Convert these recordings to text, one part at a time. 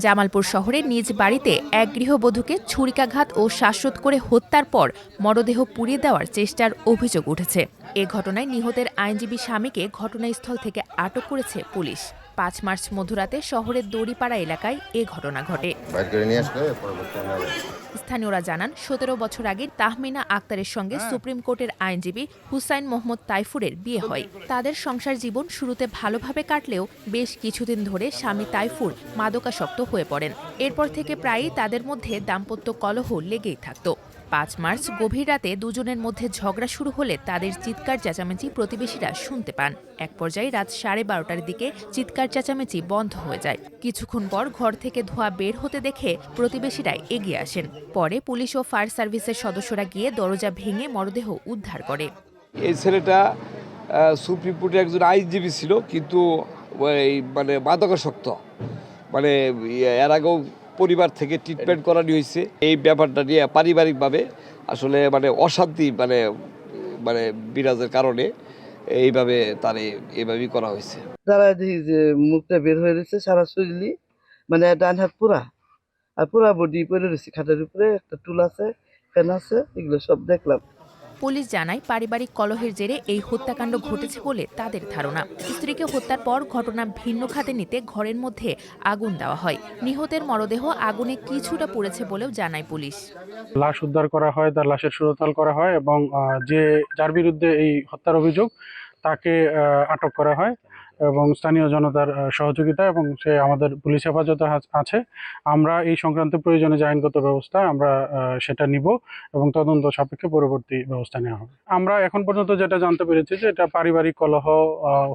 জামালপুর শহরের নিজ বাড়িতে এক গৃহবধূকে ছুরিকাঘাত ও শ্বাসরোধ করে হত্যার পর মরদেহ পুড়িয়ে দেওয়ার চেষ্টার অভিযোগ উঠেছে। এ ঘটনায় নিহতের আইনজীবী স্বামীকে ঘটনাস্থল থেকে আটক করেছে পুলিশ। ৫ মার্চ মধ্যরাতে শহরের দড়িপাড়া এলাকায় এ ঘটনা ঘটে। স্থানীয়রা জানান, ১৭ বছর আগে তাহমিনা আক্তারের সঙ্গে সুপ্রিম কোর্টের আইনজীবী হুসাইন মোহাম্মদ তাইফুরের বিয়ে হয়। তাদের সংসার জীবন শুরুতে ভালোভাবে কাটলেও বেশ কিছুদিন ধরে স্বামী তাইফুর মাদকাসক্ত হয়ে পড়েন। এরপর থেকে প্রায়ই তাদের মধ্যে দাম্পত্য কলহ লেগেই থাকত। ৫ মার্চ গভীর রাতে দুজনের মধ্যে ঝগড়া শুরু হলে তাদের চিৎকার চেঁচামেচি প্রতিবেশীরা শুনতে পান। এক পর্যায়ে রাত 12:30টার দিকে চিৎকার চেঁচামেচি বন্ধ হয়ে যায়। কিছুক্ষণ পর ঘর থেকে ধোঁয়া বের হতে দেখে প্রতিবেশীরা এগিয়ে আসেন। পরে পুলিশ ও ফায়ার সার্ভিসের সদস্যরা গিয়ে দরজা ভেঙে মরদেহ উদ্ধার করে। এই ছেলেটা সুপ্রিম কোর্টে একজন আইনজীবী ছিল, কিন্তু মানে মাদকাসক্ত, মানে এর আগেও পরিবার থেকে ট্রিটমেন্ট করানো হয়েছে। এই ব্যাপারটা নিয়ে পারিবারিকভাবে আসলে মানে অশান্তি মানে বিরাজের কারণে এইভাবে এইভাবেই করা হয়েছে। তারা দেখি যে মুখটা বের হয়ে রয়েছে সারা শরীরই, মানে ডান হাত পুরা আর পুরা বডি পরে রয়েছে। খাটের উপরে একটা টুল আছে, ফ্যান আছে, এগুলো সব দেখলাম। পুলিশ জানায়, পারিবারিক কলহের জেরে এই হত্যাকাণ্ড ঘটেছে বলে তাদের ধারণা। স্ত্রীকে হত্যার পর ঘটনা ভিন্ন খাতে নিতে ঘরের মধ্যে আগুন দেওয়া হয়। নিহতের মরদেহ আগুনে কিছুটা পুড়েছে বলেও জানায় পুলিশ। লাশ উদ্ধার করা হয়, তার লাশের সুরতাল করা হয় এবং যার বিরুদ্ধে এই হত্যার অভিযোগ তাকে আটক করা হয় এবং স্থানীয় জনতার সহযোগিতা এবং সে আমাদের পুলিশ হেফাজতে আছে। আমরা এই সংক্রান্ত প্রয়োজনে যে আইনগত ব্যবস্থা আমরা সেটা নিব এবং তদন্ত সাপেক্ষে পরবর্তী ব্যবস্থা নেওয়া হবে। আমরা এখন পর্যন্ত যেটা জানতে পেরেছি যে এটা পারিবারিক কলহ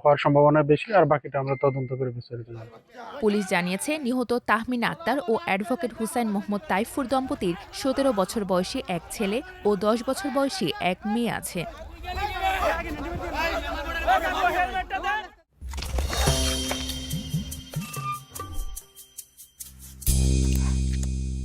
হওয়ার সম্ভাবনা বেশি, আর বাকিটা আমরা তদন্ত করে বিস্তারিত জানব। পুলিশ জানিয়েছে, নিহত তাহমিনা আক্তার ও অ্যাডভোকেট হুসাইন মোহাম্মদ তাইফুর দম্পতির ১৭ বছর বয়সী এক ছেলে ও ১০ বছর বয়সী এক মেয়ে আছে।